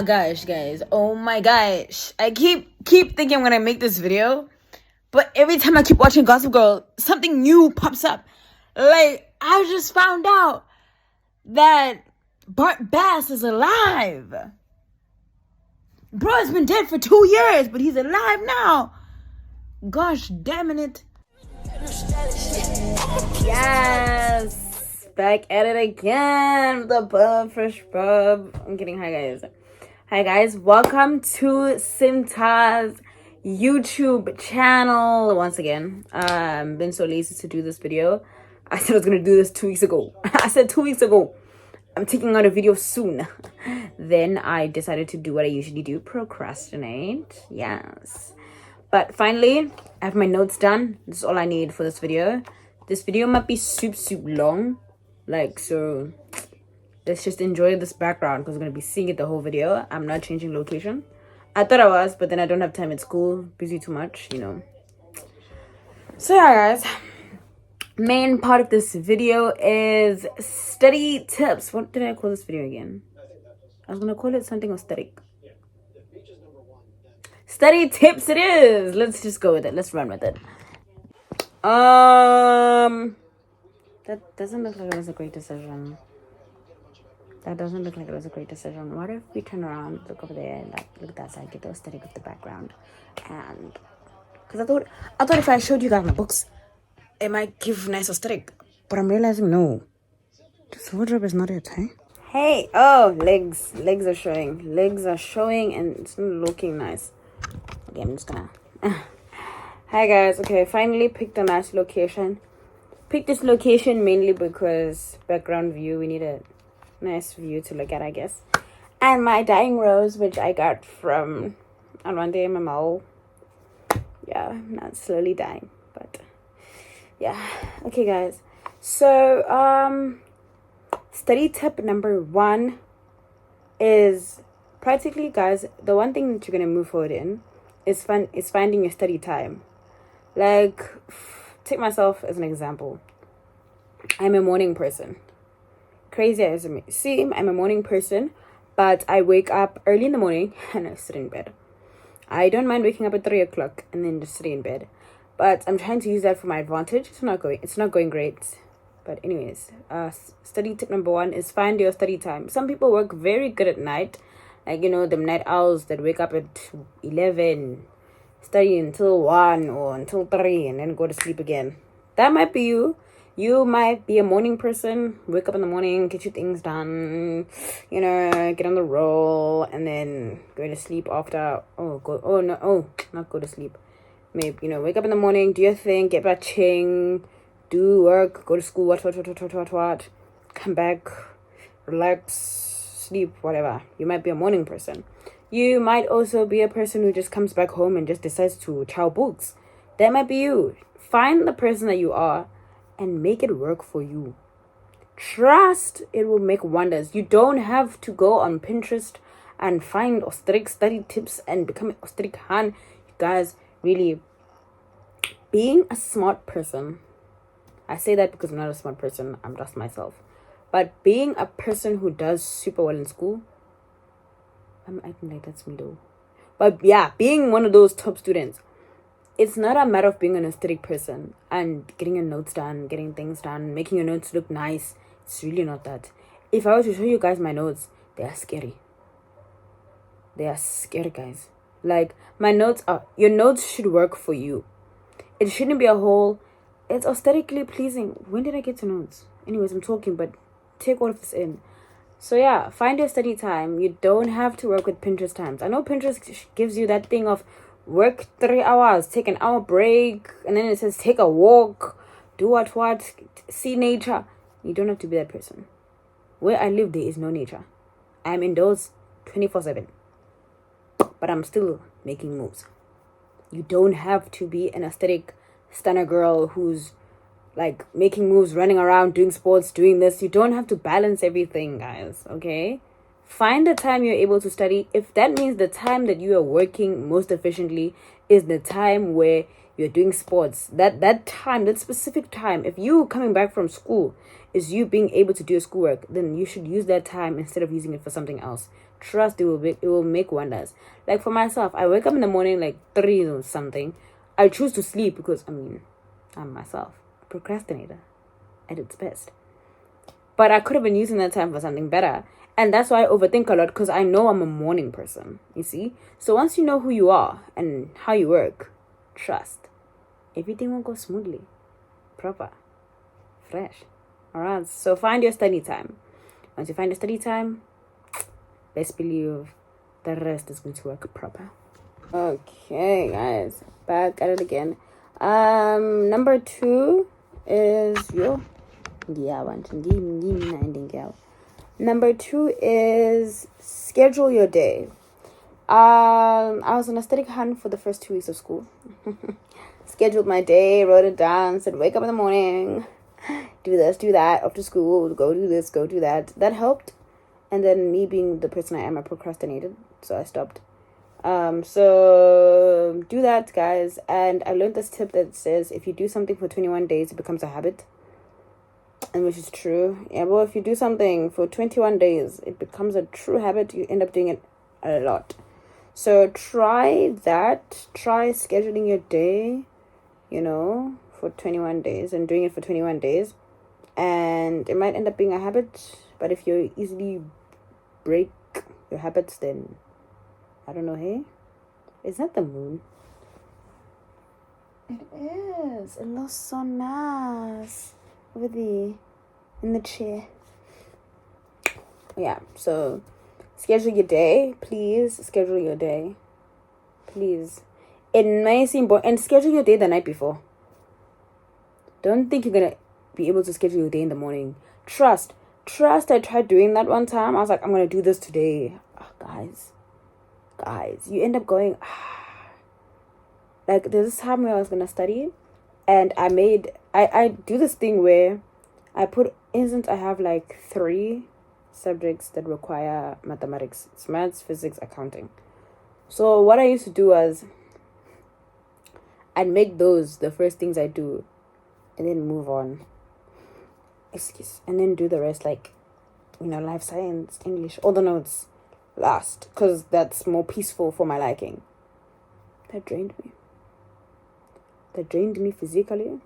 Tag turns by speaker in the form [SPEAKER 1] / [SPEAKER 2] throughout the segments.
[SPEAKER 1] my gosh, guys. Oh my gosh. I keep thinking I'm gonna make this video, but every time I keep watching Gossip Girl, something new pops up. Like, I just found out that Bart Bass is alive. Bro has been dead for 2 years, but he's alive now. Gosh damn it. Yes. Back at it again. The Bub Fresh Bub. I'm kidding. Hi guys. Hi guys. Welcome to Simta's YouTube channel. Once again. Been so lazy to do this video. I said I was gonna do this 2 weeks ago. I said 2 weeks ago. I'm taking out a video soon. Then I decided to do what I usually do. Procrastinate. Yes. But finally, I have my notes done. This is all I need for this video. This video might be super long. So let's just enjoy this background because we're going to be seeing it the whole video. I'm not changing location. I thought I was, but then I don't have time at school. Busy too much, So yeah, guys. Main part of this video is study tips. What did I call this video again? I was going to call it something aesthetic. Study tips it is. Let's just go with it. Let's run with it. That doesn't look like it was a great decision. What if we turn around, look over there, look at that side, get the aesthetic of the background, and because I thought if I showed you guys my books, it might give nice aesthetic, but I'm realizing no. This wardrobe is not it, hey? Hey, oh, legs are showing, and it's not looking nice. Okay, I'm just gonna. Hi guys. Okay, finally picked a nice location. Picked this location mainly because background view. We need a nice view to look at, I guess. And my dyeing rose, which I got from Alwande Mamau. Yeah, not slowly dying, but yeah. Okay, guys. So study tip number 1 is practically, guys, the one thing that you're gonna move forward in is finding your study time. Take myself as an example. I'm a morning person. Crazy as it may seem, I'm a morning person, but I wake up early in the morning and I sit in bed. I don't mind waking up at 3 o'clock and then just sitting in bed, but I'm trying to use that for my advantage. It's not going great. But anyways, study tip number 1 is find your study time. Some people work very good at night. Them night owls that wake up at 11, study until 1 or until 3, and then go to sleep again. That might be you. You might be a morning person, wake up in the morning, get your things done, get on the roll, and then go to sleep after. Not go to sleep. Maybe, wake up in the morning, do your thing, get back ching, do work, go to school, what, come back, relax, sleep, whatever. You might be a morning person. You might also be a person who just comes back home and just decides to chow books. That might be you. Find the person that you are and make it work for you. Trust it will make wonders. You don't have to go on Pinterest and find aesthetic study tips and become an aesthetic Han. You guys, really, being a smart person, I say that because I'm not a smart person, I'm just myself. But being a person who does super well in school, I'm acting like that's me though. But yeah, being one of those top students, it's not a matter of being an aesthetic person and getting your notes done, getting things done, making your notes look nice. It's really not that. If I were to show you guys my notes, they are scary. They are scary, guys. My notes are, your notes should work for you. It shouldn't be a whole, it's aesthetically pleasing. When did I get to notes? Anyways, I'm talking, but take all of this in. So yeah, find your study time. You don't have to work with Pinterest times. I know Pinterest gives you that thing of work 3 hours, take an hour break, and then it says take a walk, do what, see nature. You don't have to be that person. Where I live, there is no nature. I'm indoors 24/7. But I'm still making moves. You don't have to be an aesthetic stunner girl who's making moves, running around, doing sports, doing this. You don't have to balance everything, guys, okay? Find the time you're able to study. If that means the time that you are working most efficiently is the time where you're doing sports, that time, that specific time, if you coming back from school is you being able to do your schoolwork, then you should use that time instead of using it for something else. Trust, it will make wonders. Like for myself, I wake up in the morning like 3 or something. I choose to sleep because I'm myself. Procrastinator at its best. But I could have been using that time for something better. And that's why I overthink a lot, because I know I'm a morning person, you see? So once you know who you are and how you work, trust. Everything will go smoothly, proper, fresh. Alright, so find your study time. Once you find your study time, best believe the rest is going to work proper. Okay, guys, back at it again. Number 2 is Number 2 is schedule your day. I was on a study hunt for the first 2 weeks of school. Scheduled my day, wrote it down, said wake up in the morning, do this, do that, after school, go do this, go do that. That helped. And then me being the person I am, I procrastinated, so I stopped. So do that, guys. And I learned this tip that says if you do something for 21 days, it becomes a habit. And which is true. Yeah, well, if you do something for 21 days, it becomes a true habit. You end up doing it a lot. So try that. Try scheduling your day, for 21 days and doing it for 21 days. And it might end up being a habit. But if you easily break your habits, then I don't know, hey? Is that the moon? It is. It looks so nice over there in the chair. Yeah, so schedule your day. Please schedule your day. Please. It may seem boring. And schedule your day the night before. Don't think you're going to be able to schedule your day in the morning. Trust. I tried doing that one time. I was like, I'm going to do this today. Oh, guys, you end up going, like there's this time where I was going to study, and I do this thing where I have like 3 subjects that require mathematics. It's maths, physics, accounting. So what I used to do was I'd make those the first things I do and then move on. And then do the rest, like, life science, English, all the notes last, because that's more peaceful for my liking. That drained me physically,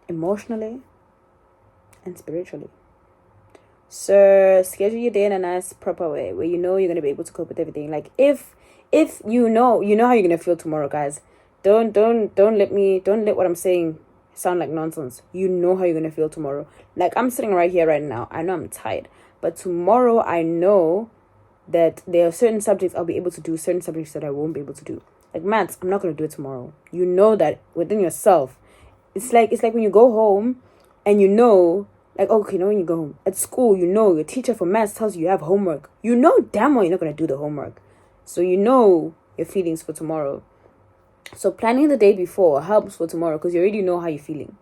[SPEAKER 1] emotionally, and spiritually. So schedule your day in a nice proper way where you're going to be able to cope with everything. Like if you know how you're going to feel tomorrow, guys. Don't let what I'm saying sound like nonsense. You know how you're going to feel tomorrow. Like I'm sitting right here right now. I know I'm tired, but tomorrow I know that there are certain subjects I'll be able to do, certain subjects that I won't be able to do. Like maths, I'm not going to do it tomorrow. You know that within yourself. It's like when you go home and like, okay, when you go home at school, your teacher for maths tells you have homework. You know damn well you're not going to do the homework. So your feelings for tomorrow. So planning the day before helps for tomorrow because you already know how you're feeling.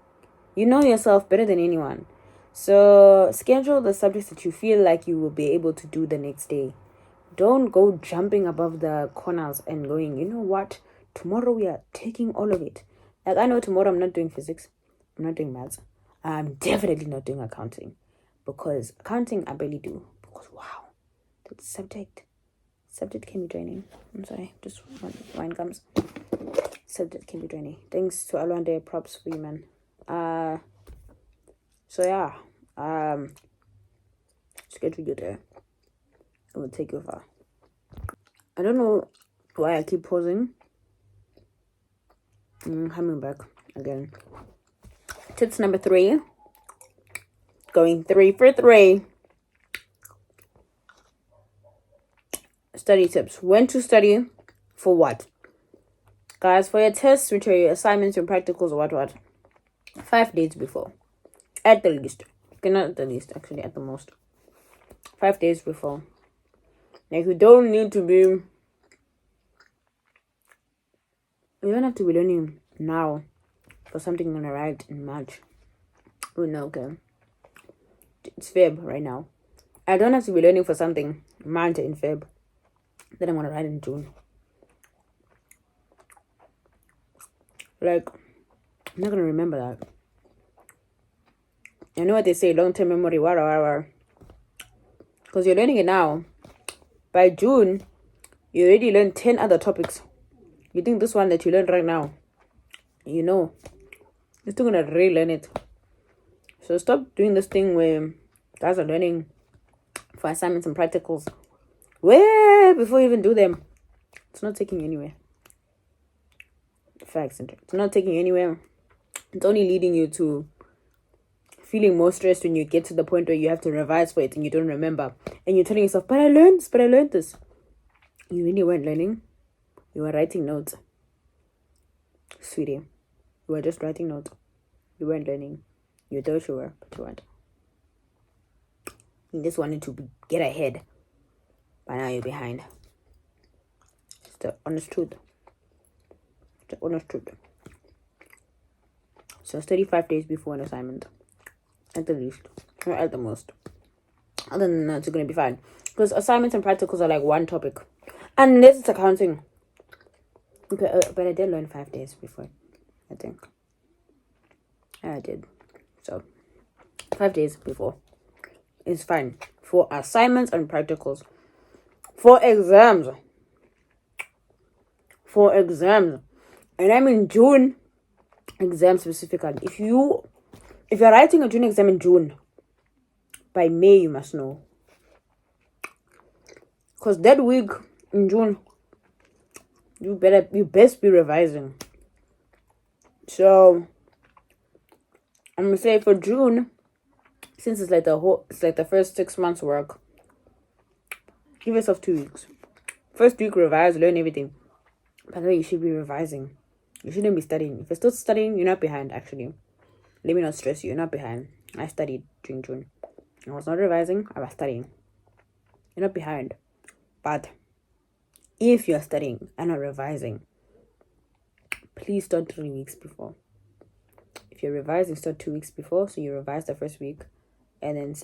[SPEAKER 1] You know yourself better than anyone. So schedule the subjects that you feel like you will be able to do the next day. Don't go jumping above the corners and going, you know what? Tomorrow we are taking all of it. Like I know tomorrow I'm not doing physics. I'm not doing maths. I'm definitely not doing accounting. Because accounting I barely do. Because wow, that subject can be draining. I'm sorry, just wine comes. Subject can be draining. Thanks to Alwande, props for you, man. So yeah, schedule your day. It will take you far. I don't know why I keep pausing. Coming back again. Tips number 3. Going 3 for 3. Study tips. When to study for what? Guys, for your tests, which are your assignments, your practicals, what? 5 days before. At the least. Okay, not at the least, actually, at the most. 5 days before. Like, you don't have to be learning now for something you're gonna write in March. Oh no, okay. It's Feb right now. I don't have to be learning for something March in Feb that I'm gonna write in June. Like, I'm not gonna remember that. I know what they say, long-term memory, whatever. Because you're learning it now. By June, you already learned 10 other topics. You think this one that you learned right now, you're still going to relearn it. So stop doing this thing where guys are learning for assignments and practicals way before you even do them. It's not taking you anywhere. Facts. It's not taking you anywhere. It's only leading you to feeling more stressed when you get to the point where you have to revise for it and you don't remember. And you're telling yourself, but I learned this. You really weren't learning. You were writing notes. Sweetie, you were just writing notes. You weren't learning. You thought you were, but you weren't. You just wanted to get ahead. But now you're behind. It's the honest truth. The honest truth. So it's 35 days before an assignment. At the least. Or at the most. Other than that, it's going to be fine. Because assignments and practicals are like one topic. Unless it's accounting. Okay, but I did learn 5 days before. I think. I did. So, 5 days before. It's fine. For assignments and practicals. For exams. And I'm in June. Exam specifically. If you're writing a June exam in June, by May you must know. Because that week in June, you best be revising. So I'm gonna say for June, since it's like the first 6 months work, give yourself 2 weeks. First week revise, learn everything. By the way, you should be revising. You shouldn't be studying. If you're still studying, you're not behind, actually. Let me not stress you. You're not behind. I studied during June. I was not revising. I was studying. You're not behind. But if you're studying and not revising, please start 3 weeks before. If you're revising, start 2 weeks before. So you revise the first week. And then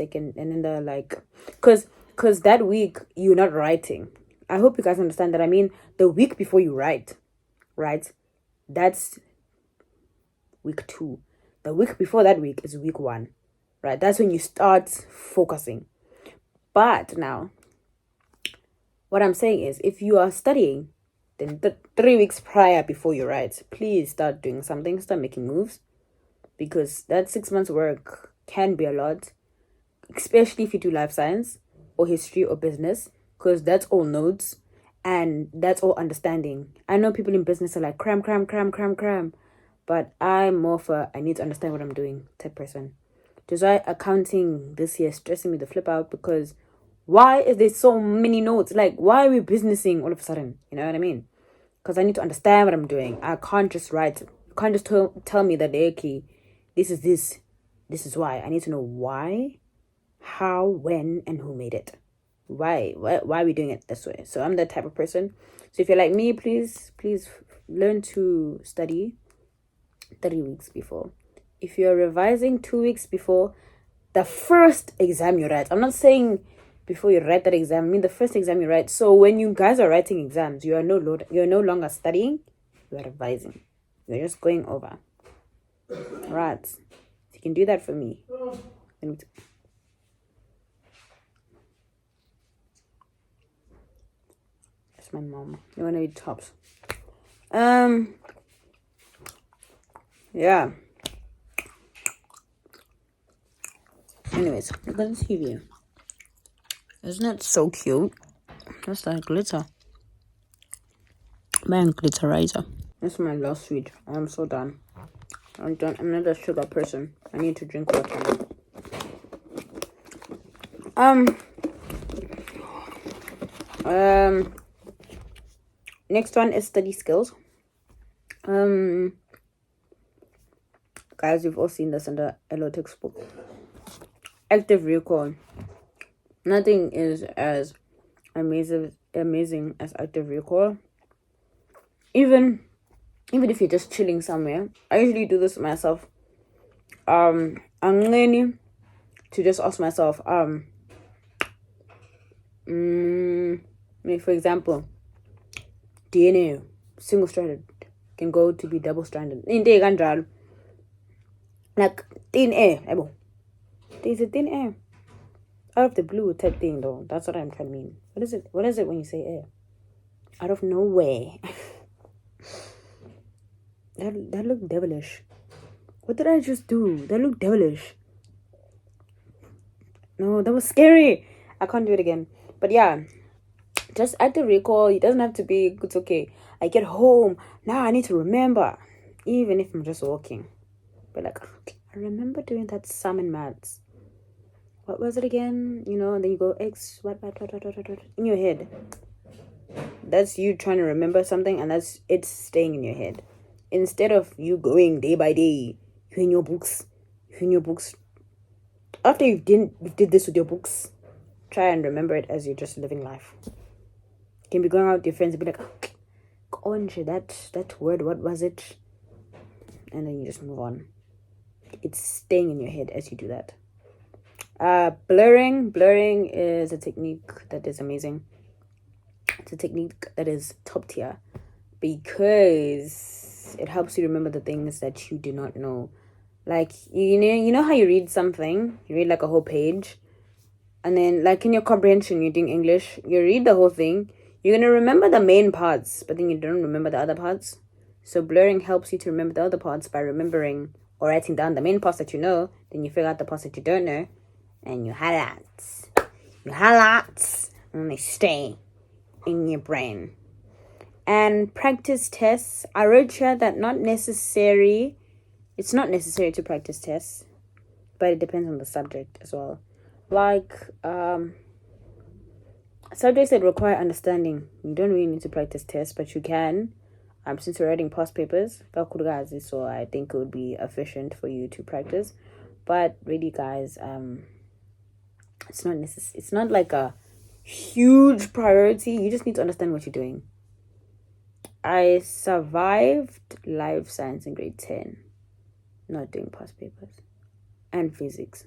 [SPEAKER 1] because that week, you're not writing. I hope you guys understand that. I mean, the week before you write, right? That's week 2. The week before that week is week 1, right? That's when you start focusing. But now, what I'm saying is, if you are studying, then 3 weeks prior before you write, please start doing something, start making moves. Because that 6 months work can be a lot, especially if you do life science or history or business, because that's all notes and that's all understanding. I know people in business are like cram, but I'm more for I need to understand what I'm doing type person. That's why accounting this year is stressing me the flip out, because why is there so many notes? Like, why are we businessing all of a sudden? You know what I mean? Because I need to understand what I'm doing. I can't just write. You can't just tell me that, okay, this is why. I need to know why, how, when, and who made it. Why are we doing it this way? So I'm that type of person. So if you're like me, please learn to study 3 weeks before. If you're revising 2 weeks before the first exam you write, I'm not saying before you write that exam, I mean the first exam you write. So when you guys are writing exams, you're no longer studying, you are revising. You're just going over. Right. You can do that for me. That's my mom. You wanna eat tops? Yeah. Anyways, look at this TV. Isn't it so cute? That's like glitter. Man, glitterizer. That's my last sweet. I'm so done. I'm done. I'm not a sugar person. I need to drink water. Next one is study skills. Guys, you've all seen this in the LO textbook. Active recall. Nothing is as amazing as active recall. Even if you're just chilling somewhere, I usually do this myself. I'm learning to just ask myself, for example, DNA single-stranded can go to be double-stranded. Like thin air, there's a thin air. Out of the blue type thing, though. That's what I'm trying to mean. What is it? What is it when you say air? Out of nowhere. That looked devilish. What did I just do? That looked devilish. No, that was scary. I can't do it again. But yeah, just add the recall. It doesn't have to be, it's okay. I get home. Now I need to remember. Even if I'm just walking. But like, I remember doing that sum in maths. What was it again? You know, and then you go X, what, in your head. That's you trying to remember something, and that's it's staying in your head. Instead of you going day by day, you're in your books. After you did this with your books, try and remember it as you're just living life. You can be going out with your friends and be like, Orange, that word, what was it? And then you just move on. It's staying in your head as you do that. Blurring is a technique that is amazing. It's a technique that is top tier because it helps you remember the things that you do not know. Like, you know how you read something, you read like a whole page, and then like in your comprehension, you're doing English, you read the whole thing, you're gonna remember the main parts, but then you don't remember the other parts. So blurring helps you to remember the other parts by remembering or writing down the main parts that you know, then you figure out the parts that you don't know, and you highlight, and they stay in your brain. And practice tests. I wrote here that it's not necessary to practice tests, but it depends on the subject as well. Like subjects that require understanding, you don't really need to practice tests, but you can. Since you're writing past papers, so I think it would be efficient for you to practice. But really, guys, it's not necessary. It's not like a huge priority. You just need to understand what you're doing. I survived life science in grade 10, not doing past papers, and physics.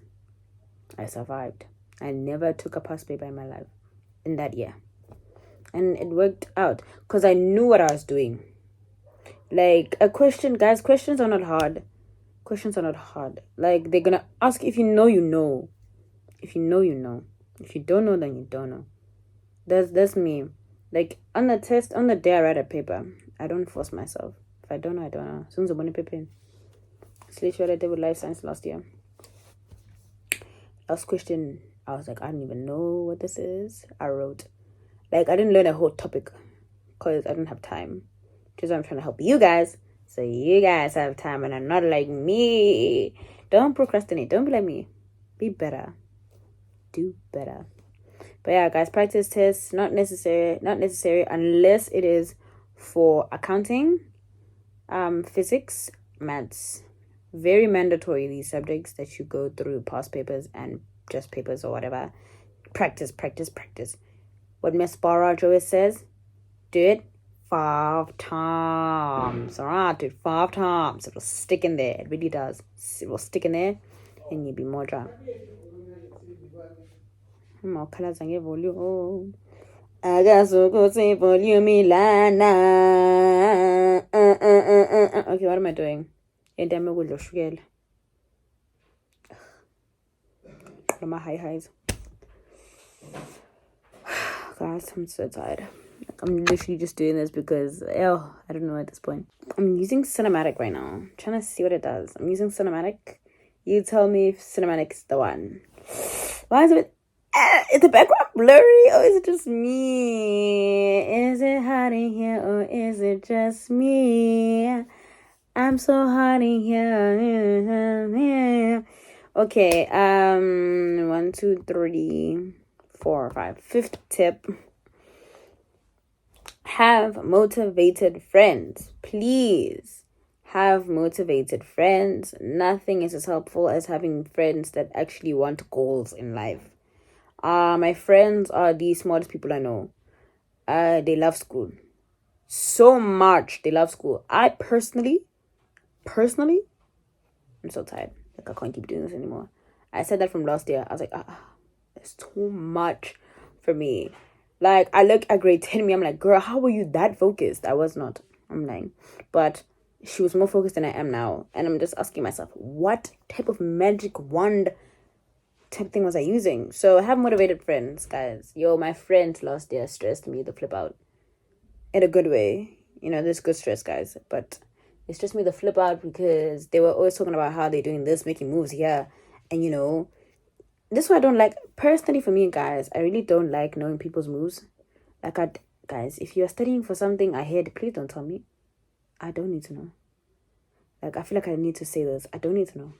[SPEAKER 1] I survived. I never took a past paper in my life in that year, and it worked out because I knew what I was doing. Like a question, guys, questions are not hard. Like, they're gonna ask if you know, you know. If you know, you know. If you don't know, then you don't know. That's me. Like, on the test, on the day I write a paper, I don't force myself. If I don't know, I don't know. Soon as I'm paper. It's literally what I did with life science last year. Last question, I was like, I don't even know what this is. I wrote. Like, I didn't learn a whole topic because I didn't have time. Which is why I'm trying to help you guys. So you guys have time and are not like me. Don't procrastinate. Don't be like me. Be better. Do better. But yeah, guys, practice tests, not necessary unless it is for accounting, physics, maths. Very mandatory, these subjects that you go through past papers and just papers or whatever. Practice. What Miss Barrage always says, do it 5 times. Alright, do it 5 times. It will stick in there. It really does. It will stick in there and you'll be more dry. More colors and volume. I got so good say volume Milana. Okay, what am I doing? And I'm going to sugar. My highs. Guys, I'm so tired. I'm literally just doing this because I don't know at this point. I'm using Cinematic right now. I'm trying to see what it does. I'm using Cinematic. You tell me if Cinematic's the one. Why is it? Is the background blurry or is it just me? Is it hot in here or is it just me? I'm so hot in here. Okay, 1, 2, 3, 4, 5. 5th tip. Have motivated friends. Please have motivated friends. Nothing is as helpful as having friends that actually want goals in life. My friends are the smartest people I know. They love school so much. They love school. I personally, I'm so tired. Like, I can't keep doing this anymore. I said that from last year. I was like, it's too much for me. Like, I look at grade 10 me, I'm like, girl, how were you that focused? I was not. I'm lying. But she was more focused than I am now. And I'm just asking myself, what type of magic wand type thing was I using? So have motivated friends, guys. Yo, my friends last year stressed me the flip out. In a good way. You know, there's good stress, guys. But it stressed me the flip out because they were always talking about how they're doing this, making moves here. And, you know, this is what I don't like. Personally, for me, guys, I really don't like knowing people's moves. Like, guys, if you're studying for something ahead, please don't tell me. I don't need to know. Like, I feel like I need to say this. I don't need to know.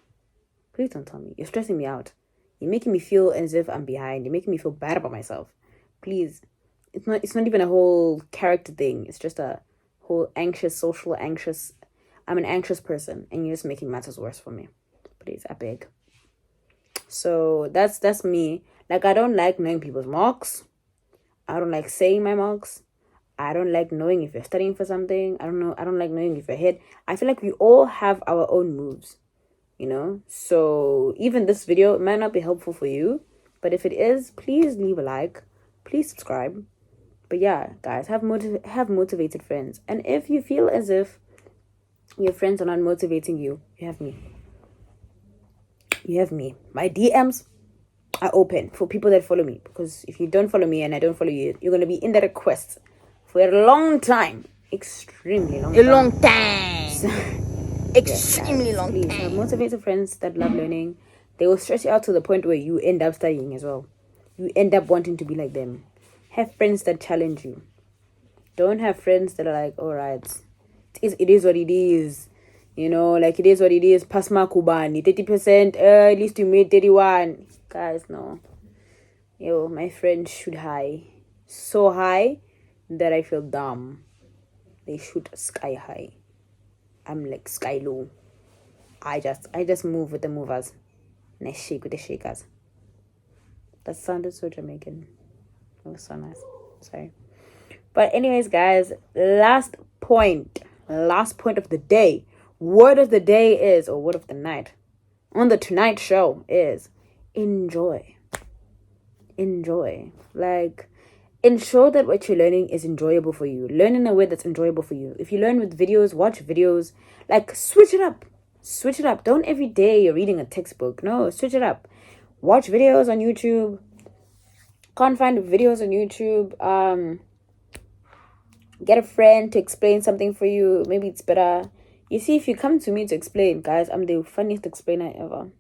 [SPEAKER 1] Please don't tell me. You're stressing me out. You're making me feel as if I'm behind. You're making me feel bad about myself. Please. It's not even a whole character thing. It's just a whole anxious. I'm an anxious person, and you're just making matters worse for me. Please, I beg. So that's me. Like, I don't like knowing people's marks. I don't like saying my marks. I don't like knowing if you're studying for something. I don't like knowing if you're ahead. I feel like we all have our own moves, you know? So even this video, it might not be helpful for you. But if it is, please leave a like. Please subscribe. But yeah, guys, have motivated friends. And if you feel as if your friends are not motivating you, you have me. You have me. My DMs are open for people that follow me. Because if you don't follow me and I don't follow you, you're going to be in the request for a long time. Extremely long time.
[SPEAKER 2] A long time.
[SPEAKER 1] So,
[SPEAKER 2] Extremely long
[SPEAKER 1] please,
[SPEAKER 2] time.
[SPEAKER 1] have motivated friends that love learning. They will stress you out to the point where you end up studying as well. You end up wanting to be like them. Have friends that challenge you. Don't have friends that are like, all right, it is what it is. You know, like, it is what it is. Pass my Kubani, 30%, at least you made 31. Guys, no. Yo, my friends shoot high. So high that I feel dumb. They shoot sky high. I'm like sky low. I just move with the movers. And I shake with the shakers. That sounded so Jamaican. It was so nice. Sorry. But anyways, guys, last point of the day. Word of the day is, or word of the night, on the Tonight Show is, enjoy. Like, ensure that what you're learning is enjoyable for you. Learn in a way that's enjoyable for you. If you learn with videos, watch videos. Like, switch it up. Don't every day you're reading a textbook. No, switch it up. Watch videos on YouTube. Can't find videos on YouTube. Get a friend to explain something for you. Maybe it's better. You see, if you come to me to explain, guys, I'm the funniest explainer ever.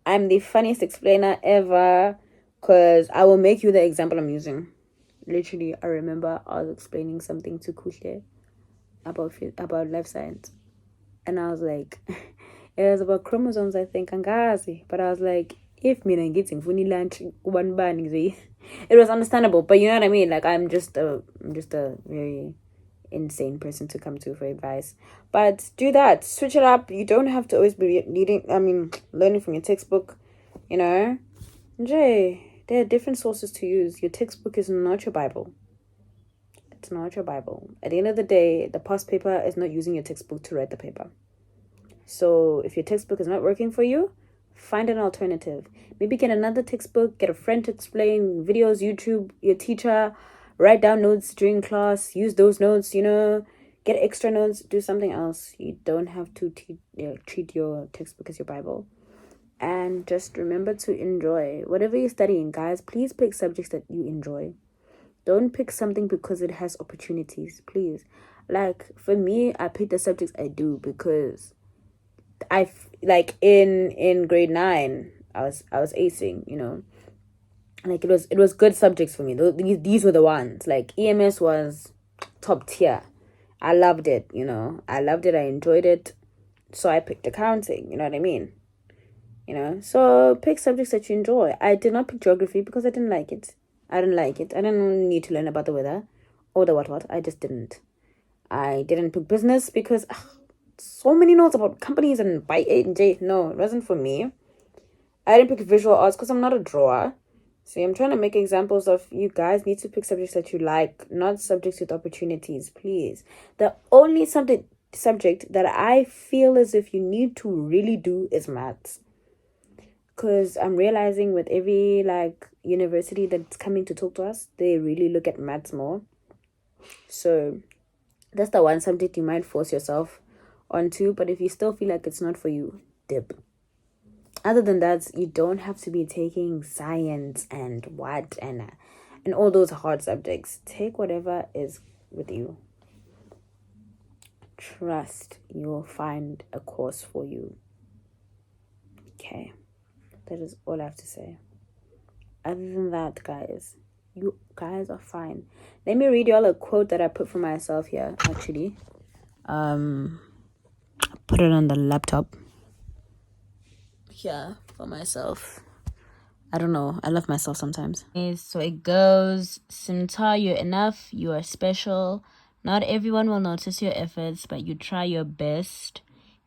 [SPEAKER 1] I'm the funniest explainer ever, because I will make you the example I'm using. Literally, I remember I was explaining something to Kushe about life science, and I was like, it was about chromosomes, I think, angazi. But I was like, if me and getting funny lunch, one banning, it was understandable. But you know what I mean? Like, I'm just a very insane person to come to for advice. But do that. Switch it up. You don't have to always be learning from your textbook. You know? Jay, there are different sources to use. Your textbook is not your Bible. It's not your Bible. At the end of the day, the past paper is not using your textbook to write the paper. So if your textbook is not working for you, find an alternative. Maybe get another textbook, get a friend to explain, videos, YouTube, your teacher, write down notes during class, use those notes, you know, get extra notes, do something else. You don't have to treat your textbook as your Bible. And just remember to enjoy. Whatever you're studying, guys, please pick subjects that you enjoy. Don't pick something because it has opportunities, please. Like, for me, I picked the subjects I do because in grade 9, I was acing, you know. Like, it was good subjects for me. These were the ones. Like, EMS was top tier. I loved it, you know. I enjoyed it. So I picked accounting, you know what I mean? You know, so pick subjects that you enjoy. I did not pick geography because I didn't like it. I didn't need to learn about the weather or the what. I just didn't. I didn't pick business because so many notes about companies and by A and J. No, it wasn't for me. I didn't pick visual arts because I'm not a drawer. See, I'm trying to make examples of, you guys need to pick subjects that you like, not subjects with opportunities, please. The only subject that I feel as if you need to really do is maths. Because I'm realizing with every, like, university that's coming to talk to us, they really look at maths more. So that's the one subject you might force yourself onto. But if you still feel like it's not for you, dip. other than that, you don't have to be taking science and what and all those hard subjects. Take whatever is with you. Trust you'll find a course for you. Okay, that is all I have to say. Other than that, guys, you guys are fine. Let me read y'all a quote that I put for myself here. Actually, put it on the laptop. Yeah, for myself. I don't know. I love myself sometimes. So it goes, Simtar, you're enough. You are special. Not everyone will notice your efforts, but you try your best.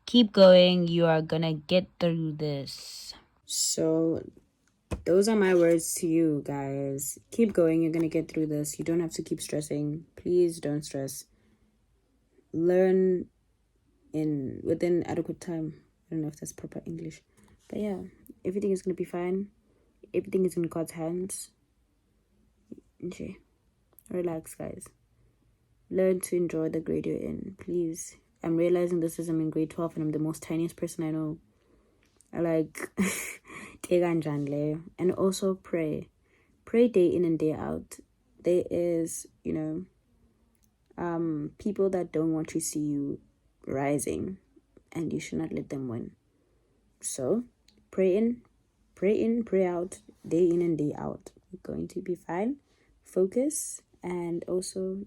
[SPEAKER 1] Keep going. You are gonna get through this. So those are my words to you guys. Keep going. You're gonna get through this. You don't have to keep stressing. Please don't stress. Learn within adequate time. I don't know if that's proper English. But yeah, everything is gonna be fine. Everything is in God's hands. Okay. Relax, guys. Learn to enjoy the grade you're in, please. I'm realizing this is I'm in grade 12 and I'm the most tiniest person I know. I like and also pray. Pray day in and day out. There is, people that don't want to see you rising, and you should not let them win. So pray in, pray out, day in and day out. You're going to be fine. Focus, and also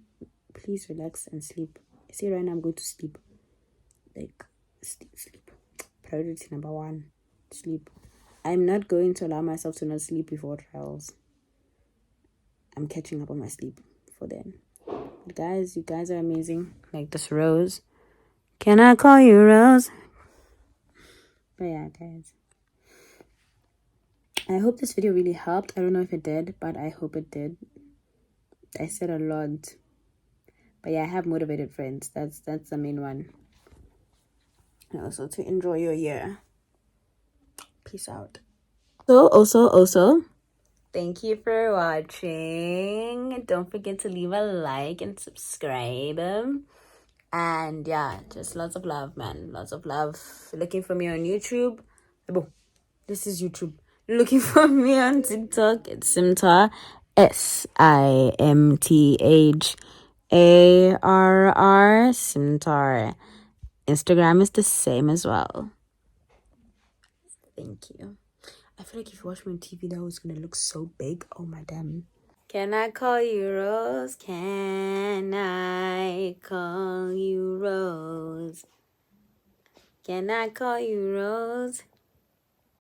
[SPEAKER 1] please relax and sleep. See, right now I'm going to sleep. Like, sleep. Priority number 1, sleep. I'm not going to allow myself to not sleep before trials. I'm catching up on my sleep for then. But guys, you guys are amazing. Like this Rose. Can I call you Rose? But yeah, guys. I hope this video really helped. I don't know if it did, but I hope it did. I said a lot. But yeah, I have motivated friends. That's the main one. And also to enjoy your year. Peace out. So also, thank you for watching. Don't forget to leave a like and subscribe. And yeah, just lots of love, man. Lots of love. Looking for me on YouTube. This is YouTube. Looking for me on TikTok. It's Simtar. SIMTHARR. Simtar. Instagram is the same as well. Thank you. I feel like if you watch me on TV, that was gonna look so big. Oh my damn. Can I call you Rose? Can I call you Rose? Can I call you Rose?